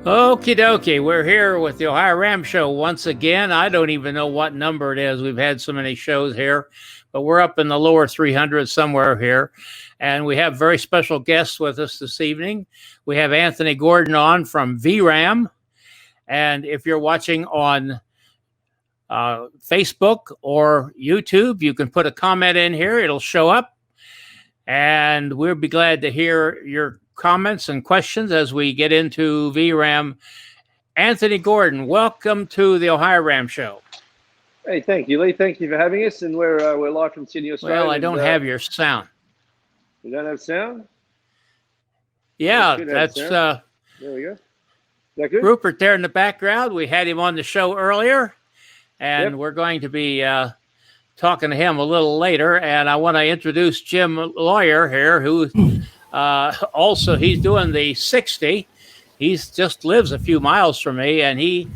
Okie dokie. We're here with the Ohio Ram Show once again. I don't even know what number it is. We've had so many shows here, but we're up in the lower 300s somewhere here. And we have very special guests with us this evening. We have Anthony Gordon on from VRAAM. And if you're watching on Facebook or YouTube, you can put a comment in here. It'll show up. And we'll be glad to hear your comments and questions as we get into VRAAM. Anthony Gordon, welcome to the Ohio Ram Show. Hey, thank you, Lee. Thank you for having us. And we're live from Sydney, Australia. Well, I don't have your sound. You don't have sound? Yeah, that's there we go. Is that good? Rupert there in the background. We had him on the show earlier, and we're going to be talking to him a little later. And I want to introduce Jim Lawyer here, who also he's doing the 60. He just lives a few miles from me, and he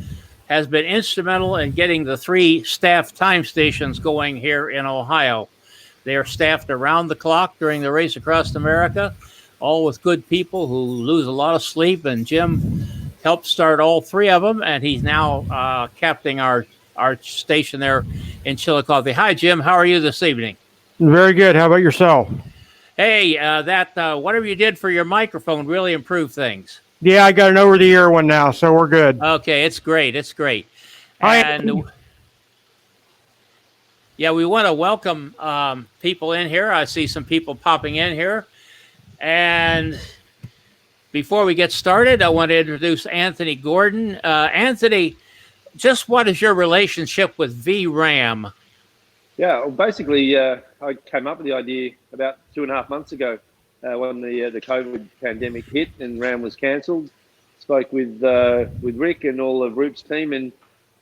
has been instrumental in getting the 3 staff time stations going here in Ohio. They are staffed around the clock during the race across America, all with good people who lose a lot of sleep. And Jim helped start all 3 of them, and he's now captaining our station there in Chillicothe. Hi, Jim. How are you this evening? Very good. How about yourself? Hey, whatever you did for your microphone really improved things. Yeah, I got an over-the-ear one now, so we're good. Okay, it's great. It's great. And yeah, we want to welcome people in here. I see some people popping in here. And before we get started, I want to introduce Anthony Gordon. Anthony, just what is your relationship with VRAAM? Yeah, well, basically, I came up with the idea about 2.5 months ago when the COVID pandemic hit and RAM was cancelled. Spoke with Rick and all of Rupert's team and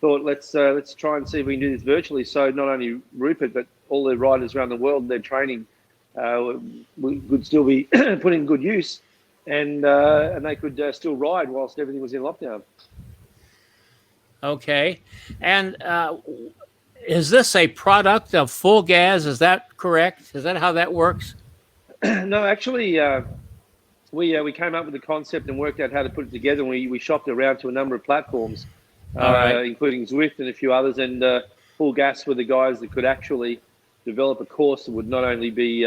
thought let's try and see if we can do this virtually. So not only Rupert but all the riders around the world, their training would still be put in good use, and they could still ride whilst everything was in lockdown. Okay, and is this a product of Full Gas? Is that correct? Is that how that works? No, actually, we came up with the concept and worked out how to put it together. And we shopped around to a number of platforms, including Zwift and a few others. And Full Gas were the guys that could actually develop a course that would not only be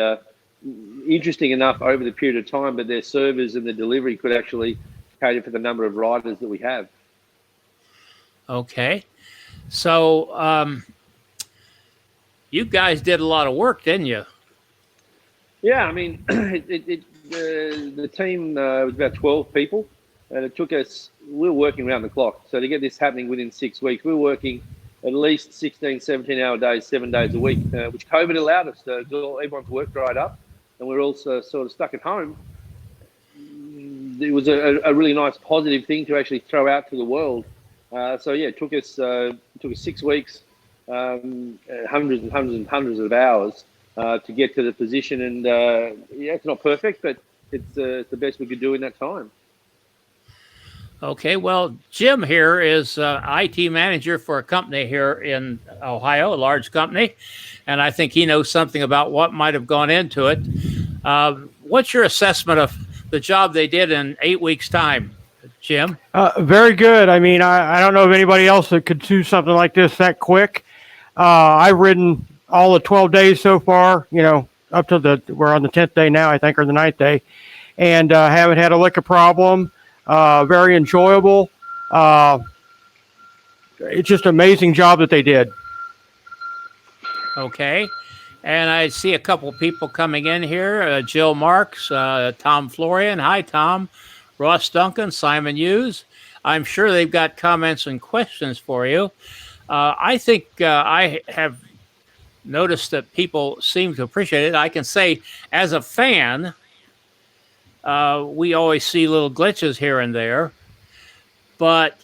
interesting enough over the period of time, but their servers and the delivery could actually cater for the number of riders that we have. Okay, so you guys did a lot of work, didn't you? Yeah, I mean, the team was about 12 people, and it took us, we were working around the clock. So to get this happening within 6 weeks, we were working at least 16, 17-hour days, 7 days a week, which COVID allowed us to do. Everyone's work dried up, and we're also sort of stuck at home. It was a really nice positive thing to actually throw out to the world. So yeah, it took us 6 weeks, hundreds and hundreds and hundreds of hours to get to the position. And yeah, it's not perfect, but it's the best we could do in that time. Okay, well, Jim here is IT manager for a company here in Ohio, a large company, and I think he knows something about what might have gone into it. What's your assessment of the job they did in 8 weeks' time, Jim? Very good. I mean, I don't know of anybody else that could do something like this that quick. I've ridden all the 12 days so far, up to we're on the 10th day now, I think, or the 9th day, and haven't had a lick of problem. Very enjoyable. It's just an amazing job that they did. Okay. And I see a couple people coming in here. Jill Marks, Tom Florian. Hi, Tom. Ross Duncan, Simon Hughes. I'm sure they've got comments and questions for you. I think I have noticed that people seem to appreciate it. I can say, as a fan, we always see little glitches here and there, but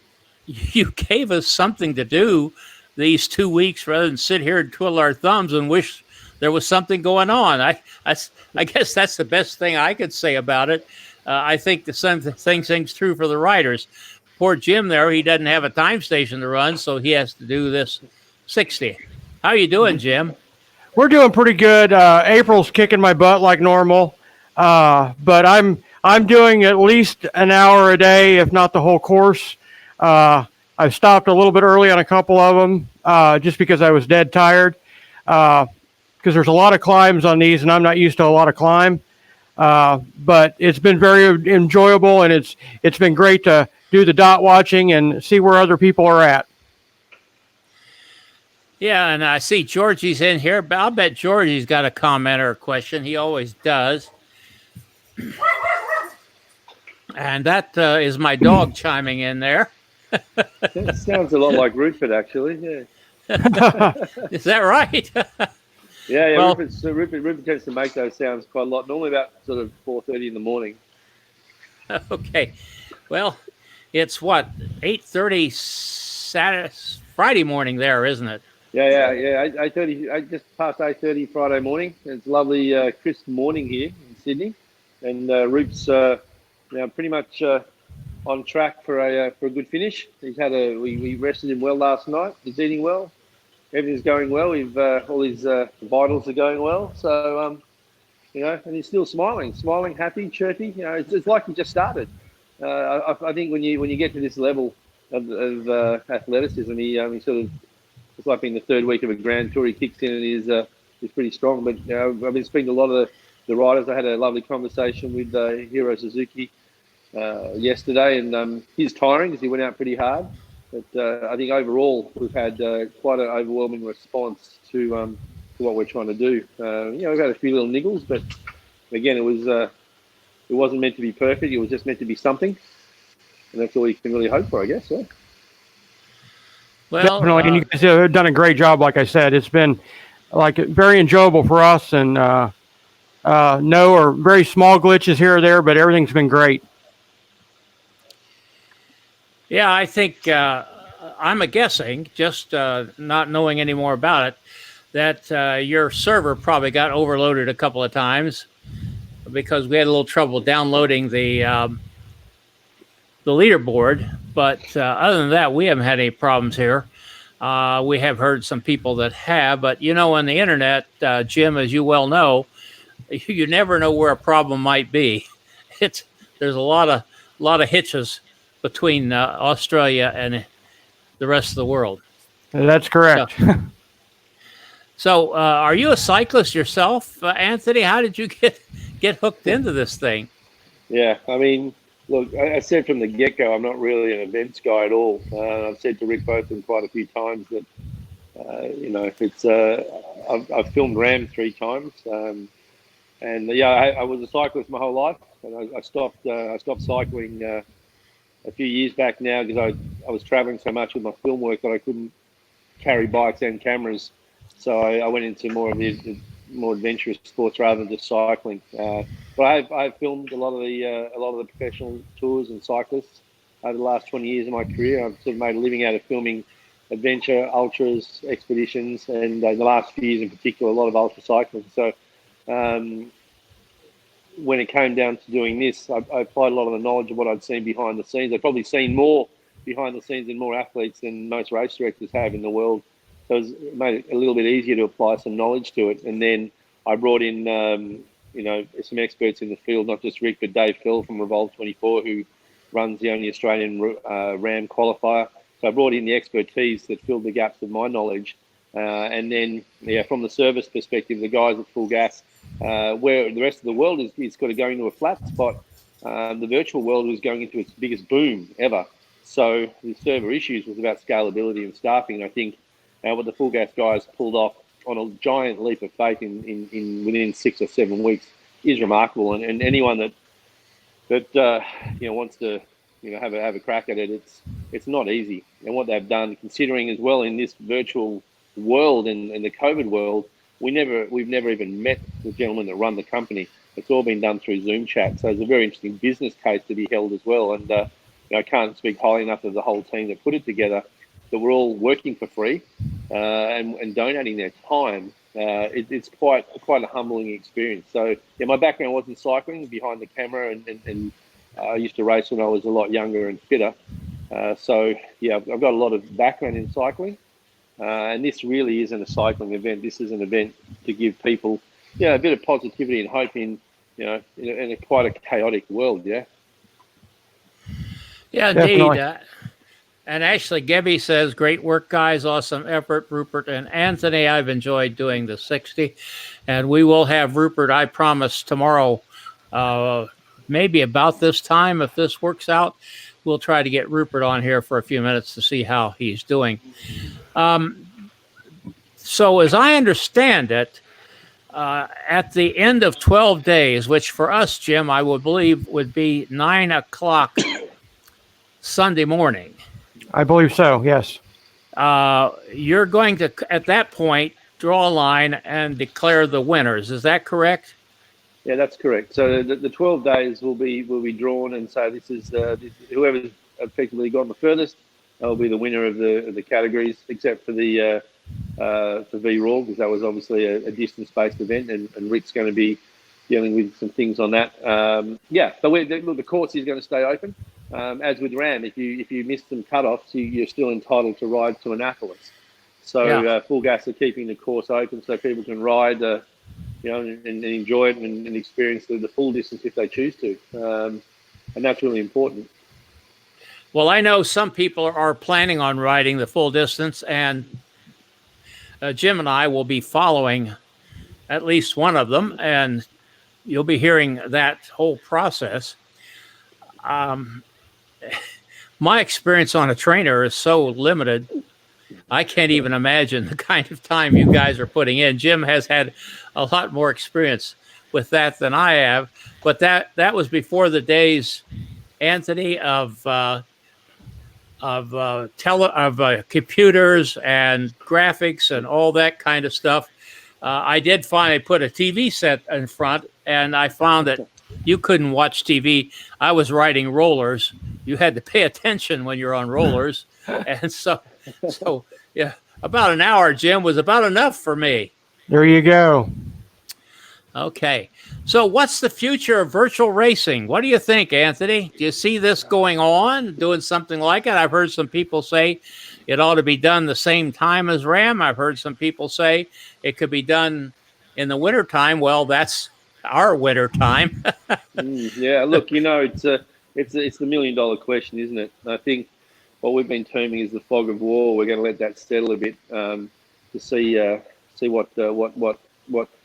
you gave us something to do these 2 weeks rather than sit here and twiddle our thumbs and wish there was something going on. I guess that's the best thing I could say about it. I think the same thing's true for the riders. Poor Jim there, he doesn't have a time station to run, so he has to do this 60. How you doing, Jim? We're doing pretty good. April's kicking my butt like normal. But I'm I'm doing at least an hour a day, if not the whole course. I've stopped a little bit early on a couple of them just because I was dead tired. Because there's a lot of climbs on these, and I'm not used to a lot of climb. But it's been very enjoyable, and it's been great to do the dot watching and see where other people are at. Yeah, and I see Georgie's in here, but I'll bet Georgie's got a comment or a question. He always does. And that is my dog chiming in there. That sounds a lot like Rupert, actually. Yeah. Is that right? Yeah. Well, Rupert tends to make those sounds quite a lot. Normally about sort of 4:30 in the morning. Okay. Well, it's what, 8:30 Friday morning there, isn't it? Yeah. 8:30. Just past 8:30 Friday morning. It's a lovely, crisp morning here in Sydney, and Roop's pretty much on track for a good finish. He's had we rested him well last night. He's eating well. Everything's going well. We've all his vitals are going well. So and he's still smiling, happy, chirpy. It's like he just started. I think when you get to this level of athleticism, he sort of, it's like being the third week of a Grand Tour. He kicks in and he's pretty strong. But I've been speaking to a lot of the riders. I had a lovely conversation with Hiro Suzuki yesterday, and he's tiring because he went out pretty hard. But I think overall we've had quite an overwhelming response to what we're trying to do. We've had a few little niggles, but again, it wasn't meant to be perfect. It was just meant to be something, and that's all you can really hope for, I guess. Yeah. Well, definitely, and you guys have done a great job. Like I said, it's been very enjoyable for us, and no or very small glitches here or there, but everything's been great. Yeah, I think I'm guessing, just not knowing any more about it, that your server probably got overloaded a couple of times because we had a little trouble downloading the leaderboard. But other than that, we haven't had any problems here. We have heard some people that have, but on the internet, Jim, as you well know, you never know where a problem might be. There's a lot of hitches between Australia and the rest of the world. That's correct. So are you a cyclist yourself, Anthony? How did you get hooked into this thing? Yeah, I mean, look, I said from the get-go, I'm not really an events guy at all. I've said to Rick Botham quite a few times that, it's I've filmed VRAAM 3 times, and I was a cyclist my whole life, and I stopped cycling a few years back now because I was traveling so much with my film work that I couldn't carry bikes and cameras. So I went into more of the more adventurous sports rather than just cycling. But I've filmed a lot of the professional tours and cyclists over the last 20 years of my career. I've sort of made a living out of filming adventure, ultras, expeditions, and in the last few years in particular, a lot of ultra cycling. So when it came down to doing this, I applied a lot of the knowledge of what I'd seen behind the scenes. I'd probably seen more behind the scenes and more athletes than most race directors have in the world. So it made it a little bit easier to apply some knowledge to it. And then I brought in, some experts in the field, not just Rick, but Dave Fell from Revolve 24, who runs the only Australian VRAAM qualifier. So I brought in the expertise that filled the gaps of my knowledge. And then, from the service perspective, the guys at full gas, where the rest of the world is got to go into a flat spot, the virtual world was going into its biggest boom ever. So the server issues was about scalability and staffing. And I think what the full gas guys pulled off on a giant leap of faith in within 6 or 7 weeks is remarkable. And anyone that wants to have a crack at it, it's not easy. And what they've done, considering as well in this virtual world and the COVID world, we've never even met the gentlemen that run the company. It's all been done through Zoom chat. So it's a very interesting business case to be held as well. And I can't speak highly enough of the whole team that put it together, that we're all working for free and donating their time. It's quite a humbling experience. So my background wasn't cycling, behind the camera, and I used to race when I was a lot younger and fitter. I've got a lot of background in cycling. And this really isn't a cycling event. This is an event to give people, a bit of positivity and hope in in a quite a chaotic world. Yeah. Yeah, Definitely. indeed. And actually, Gebby says, great work, guys. Awesome effort, Rupert and Anthony. I've enjoyed doing the 60. And we will have Rupert, I promise, tomorrow, maybe about this time, if this works out. We'll try to get Rupert on here for a few minutes to see how he's doing. So, as I understand it, at the end of 12 days, which for us, Jim, I would believe would be 9 o'clock Sunday morning, I believe so. Yes. you're going to, at that point, draw a line and declare the winners. Is that correct? Yeah, that's correct. So the 12 days will be drawn, and so this is whoever's effectively gone the furthest will be the winner of the categories, except for the for VRAAM, because that was obviously a distance-based event, and Rick's going to be dealing with some things on that. Yeah, but the course is going to stay open. As with RAAM, if you miss some cutoffs, you're still entitled to ride to Annapolis. So Full Gas are keeping the course open so people can ride. And enjoy it and experience the full distance if they choose to. And that's really important. Well, I know some people are planning on riding the full distance, and Jim and I will be following at least one of them, and you'll be hearing that whole process. My experience on a trainer is so limited. I can't even imagine the kind of time you guys are putting in. Jim has had a lot more experience with that than I have, but that was before the days, Anthony, of computers and graphics and all that kind of stuff. I did finally put a TV set in front, and I found that you couldn't watch TV. I was riding rollers. You had to pay attention when you're on rollers, and so yeah, about an hour, Jim, was about enough for me. There you go. Okay. So what's the future of virtual racing? What do you think, Anthony? Do you see this going on, doing something like it? I've heard some people say it ought to be done the same time as RAAM. I've heard some people say it could be done in the wintertime. Well, that's our winter time. Yeah, look, it's the $1 million question, isn't it? I think what we've been terming is the fog of war. We're going to let that settle a bit to see what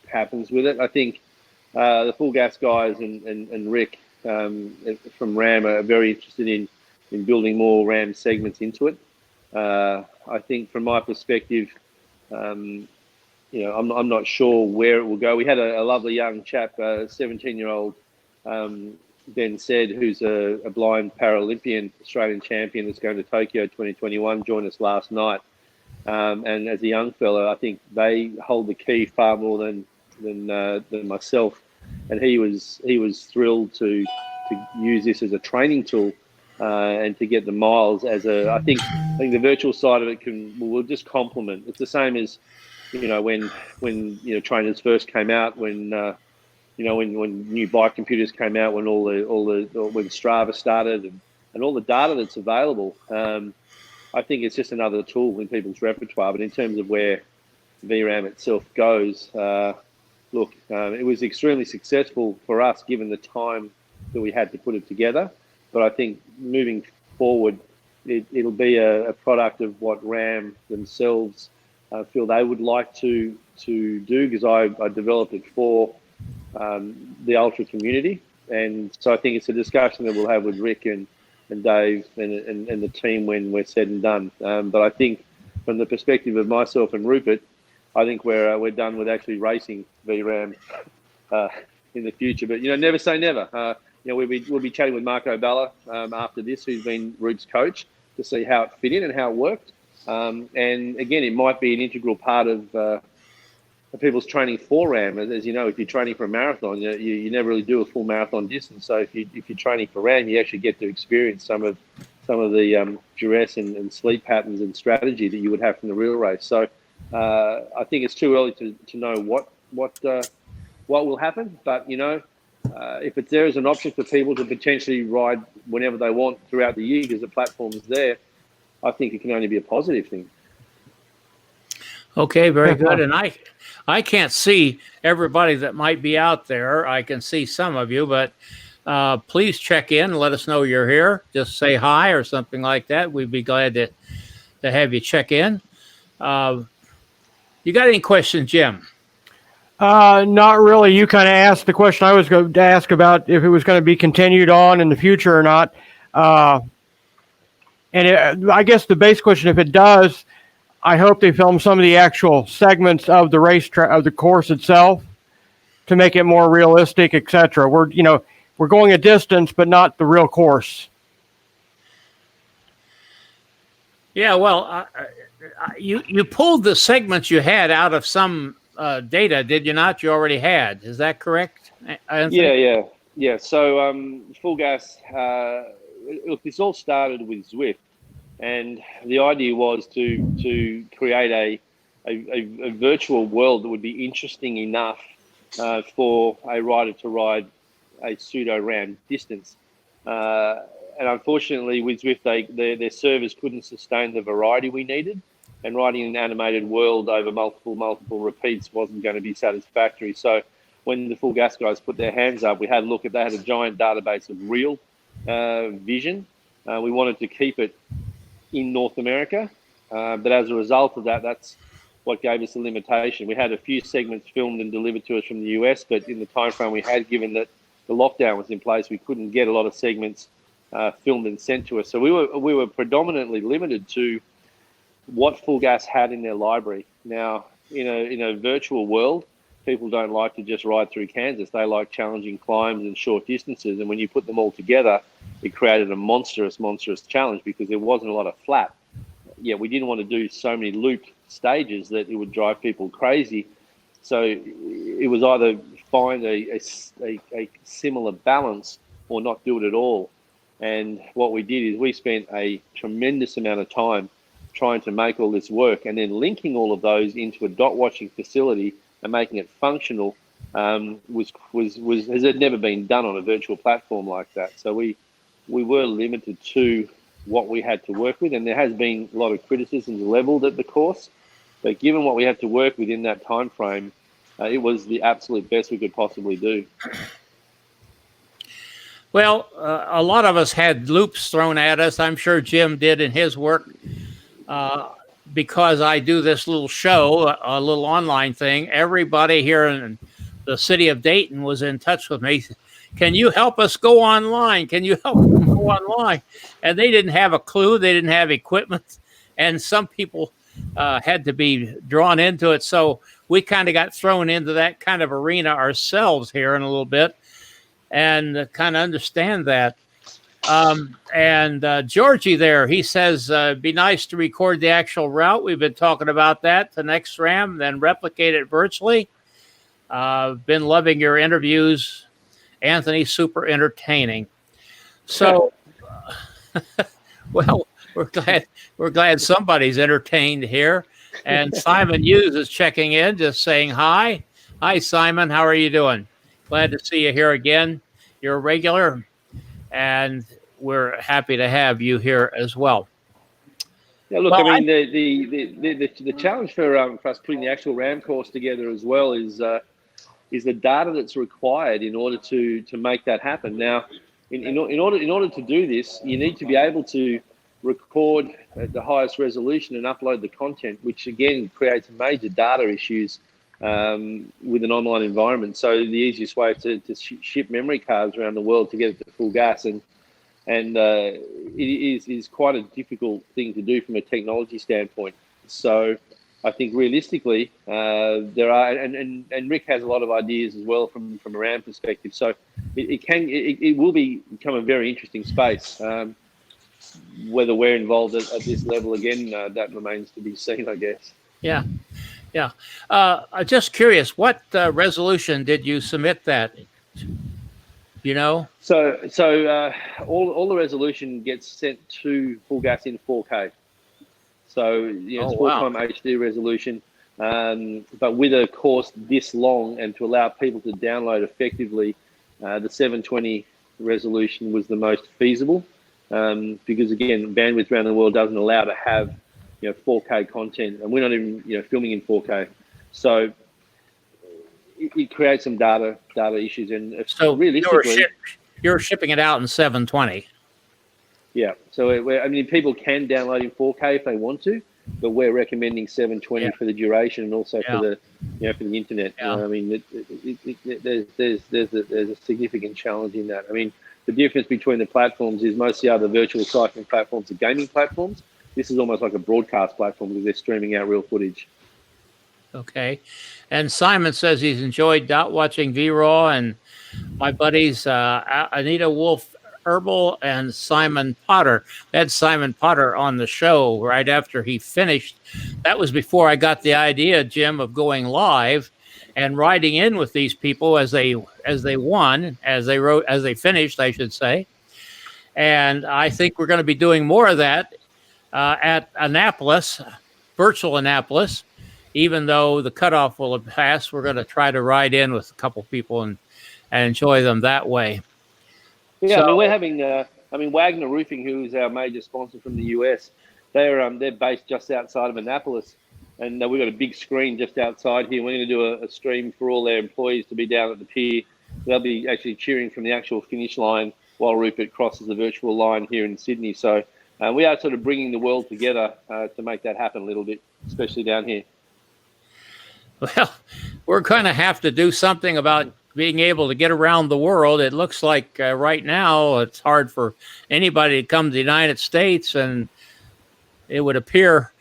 happens with it. I think the Full Gas guys and Rick from RAAM are very interested in building more RAAM segments into it. I think from my perspective, I'm not sure where it will go. We had a lovely young chap, 17-year-old Ben Said, who's a blind Paralympian Australian champion that's going to Tokyo 2021, joined us last night. And as a young fella, I think they hold the key far more than myself. And he was thrilled to use this as a training tool and to get the miles as I think the virtual side of it will just complement. It's the same as when trainers first came out, when new bike computers came out, when when Strava started and all the data that's available. I think it's just another tool in people's repertoire. But in terms of where VRAAM itself goes, look, it was extremely successful for us given the time that we had to put it together. But I think moving forward, it'll be a product of what RAAM themselves feel they would like to do, because I developed it for the ultra community. And so I think it's a discussion that we'll have with Rick and Dave and the team when we're said and done. But I think from the perspective of myself and Rupert, I think we're done with actually racing VRAAM in the future. But never say never. We'll be chatting with Marco Balla after this, who's been Rupert's coach, to see how it fit in and how it worked. And again, it might be an integral part of people's training for RAAM. As you know, if you're training for a marathon, you never really do a full marathon distance. So if you're training for RAAM, you actually get to experience some of the duress and sleep patterns and strategy that you would have from the real race. So I think it's too early to know what will happen. But if it's there as an option for people to potentially ride whenever they want throughout the year, because the platform is there, I think it can only be a positive thing. Okay, very good. And I can't see everybody that might be out there. I can see some of you, but please check in. Let us know you're here. Just say hi or something like that. We'd be glad to have you check in. You got any questions, Jim? Not really. You kind of asked the question I was going to ask about if it was going to be continued on in the future or not. I guess the base question, if it does, I hope they film some of the actual segments of the of the course itself to make it more realistic, etc. We're going a distance, but not the real course. Yeah, well, you pulled the segments you had out of some data, did you not? You already had. Is that correct, Anthony? Yeah. So Full Gas. Look, this all started with Zwift, and the idea was to create a virtual world that would be interesting enough for a rider to ride a pseudo RAAM distance. And unfortunately, with Zwift, their servers couldn't sustain the variety we needed, and riding an animated world over multiple repeats wasn't going to be satisfactory. So when the Full Gas guys put their hands up, we had a look at. They had a giant database of real vision. We wanted to keep it in North America, but as a result of that, that's what gave us the limitation. We had a few segments filmed and delivered to us from the US, but in the time frame we had, given that the lockdown was in place, we couldn't get a lot of segments filmed and sent to us. So we were predominantly limited to what Full Gas had in their library. Now, in a virtual world, people don't like to just ride through Kansas. They like challenging climbs and short distances. And when you put them all together, it created a monstrous challenge because there wasn't a lot of flat. Yeah, we didn't want to do so many looped stages that it would drive people crazy. So it was either find a similar balance or not do it at all. And what we did is we spent a tremendous amount of time trying to make all this work, and then linking all of those into a dot watching facility and making it functional has never been done on a virtual platform like that. So we were limited to what we had to work with, and there has been a lot of criticisms leveled at the course. But given what we had to work within that time frame, it was the absolute best we could possibly do. Well, a lot of us had loops thrown at us. I'm sure Jim did in his work because I do this little show, a little online thing. Everybody here in the city of Dayton was in touch with me. Can you help us go online? Can you help us go online? And they didn't have a clue. They didn't have equipment. And some people had to be drawn into it. So we kind of got thrown into that kind of arena ourselves here in a little bit and kind of understand that. And Georgie there, he says, be nice to record the actual route. We've been talking about that, the next RAAM, then replicate it virtually. Been loving your interviews, Anthony, super entertaining. So, well, we're glad somebody's entertained here. And Simon Hughes is checking in, just saying hi. Hi, Simon. How are you doing? Glad to see you here again. You're a regular, and we're happy to have you here as well. Yeah, look, well, I mean, the challenge for us putting the actual RAAM course together as well is the data that's required in order to make that happen. Now, in order to do this, you need to be able to record at the highest resolution and upload the content, which again creates major data issues with an online environment. So the easiest way is to ship memory cards around the world to get it to Full Gas, and it is quite a difficult thing to do from a technology standpoint. So I think realistically there are, and Rick has a lot of ideas as well from a RAAM perspective. So it will become a very interesting space. Whether we're involved at this level again, that remains to be seen, I guess. Yeah. Just curious, what resolution did you submit that? You know? So all the resolution gets sent to Full Gas in 4K. So it's full-time HD resolution, but with a course this long and to allow people to download effectively, the 720 resolution was the most feasible because again, bandwidth around the world doesn't allow to have 4K content, and we're not even filming in 4K. So it creates some data issues, and So realistically, you're shipping it out in 720. Yeah, so people can download in 4K if they want to, but we're recommending 720 for the duration and also for the for the internet. Yeah. There's a significant challenge in that. I mean, the difference between the platforms is most of the other virtual cycling platforms are gaming platforms. This is almost like a broadcast platform because they're streaming out real footage. Okay, and Simon says he's enjoyed watching VRAAM, and my buddies Anita Wolf Herbal and Simon Potter. We had Simon Potter on the show right after he finished. That was before I got the idea, Jim, of going live and riding in with these people as they finished, I should say. And I think we're going to be doing more of that at Annapolis, virtual Annapolis. Even though the cutoff will have passed, we're going to try to ride in with a couple people and enjoy them that way. Yeah, so, we're having. Wagner Roofing, who is our major sponsor from the US, they're based just outside of Annapolis, and we've got a big screen just outside here. We're going to do a stream for all their employees to be down at the pier. They'll be actually cheering from the actual finish line while Rupert crosses the virtual line here in Sydney. So we are sort of bringing the world together to make that happen a little bit, especially down here. Well, we're going to have to do something about being able to get around the world. It looks like right now it's hard for anybody to come to the United States, and it would appear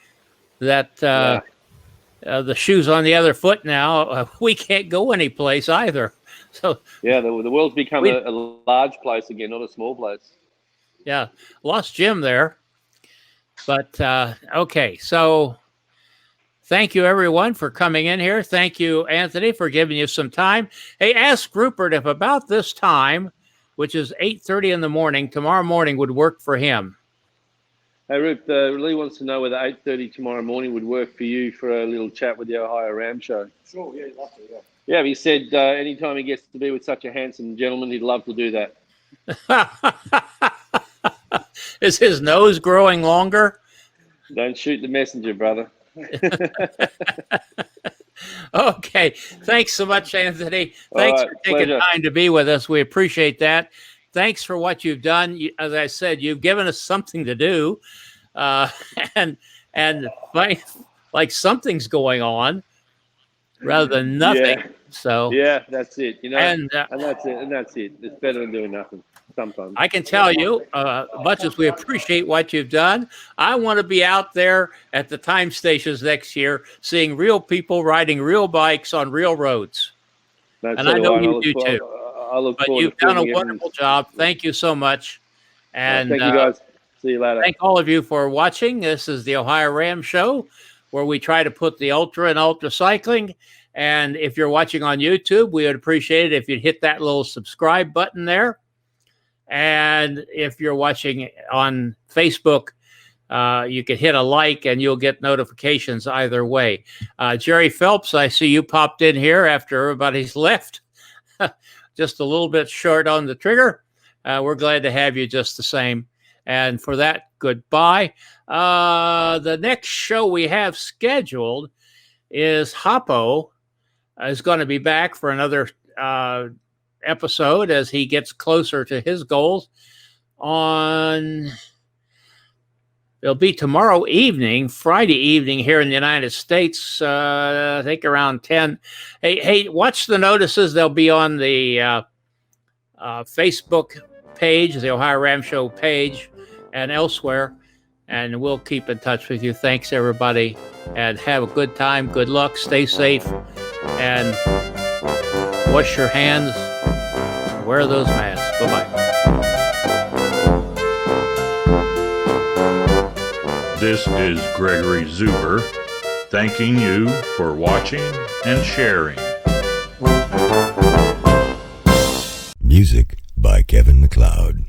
that the shoe's on the other foot now. We can't go anyplace either. So the world's become a large place again, not a small place. Yeah, lost Jim there. But okay, so thank you, everyone, for coming in here. Thank you, Anthony, for giving you some time. Hey, ask Rupert if about this time, which is 8:30 in the morning, tomorrow morning would work for him. Hey, Rupert, Lee wants to know whether 8:30 tomorrow morning would work for you for a little chat with the Ohio Ram show. Sure, yeah, he'd love to, yeah. Yeah, he said anytime he gets to be with such a handsome gentleman, he'd love to do that. Is his nose growing longer? Don't shoot the messenger, brother. Okay. Thanks so much, Anthony. Thanks for taking time to be with us. We appreciate that. Thanks for what you've done. As I said, you've given us something to do, and like something's going on rather than nothing. Yeah. So that's it. And that's it. It's better than doing nothing. Sometimes. I can tell you, much as we appreciate what you've done, I want to be out there at the time stations next year, seeing real people riding real bikes on real roads. And I know you do too. But you've done a wonderful job. Thank you so much. And thank you, guys. See you later. Thank all of you for watching. This is the Ohio Ram Show, where we try to put the ultra and ultra cycling. And if you're watching on YouTube, we would appreciate it if you'd hit that little subscribe button there. And if you're watching on Facebook, you can hit a like and you'll get notifications either way. Jerry Phelps, I see you popped in here after everybody's left. Just a little bit short on the trigger. We're glad to have you just the same. And for that, goodbye. The next show we have scheduled is Hoppo is going to be back for another episode as he gets closer to his goals. It'll be tomorrow evening, Friday evening here in the United States, I think around 10. Hey, watch the notices. They'll be on the Facebook page, the Ohio Ram Show page, and elsewhere. And we'll keep in touch with you. Thanks, everybody. And have a good time. Good luck. Stay safe. And wash your hands. Wear those masks. Bye-bye. This is Gregory Zuber, thanking you for watching and sharing. Music by Kevin MacLeod.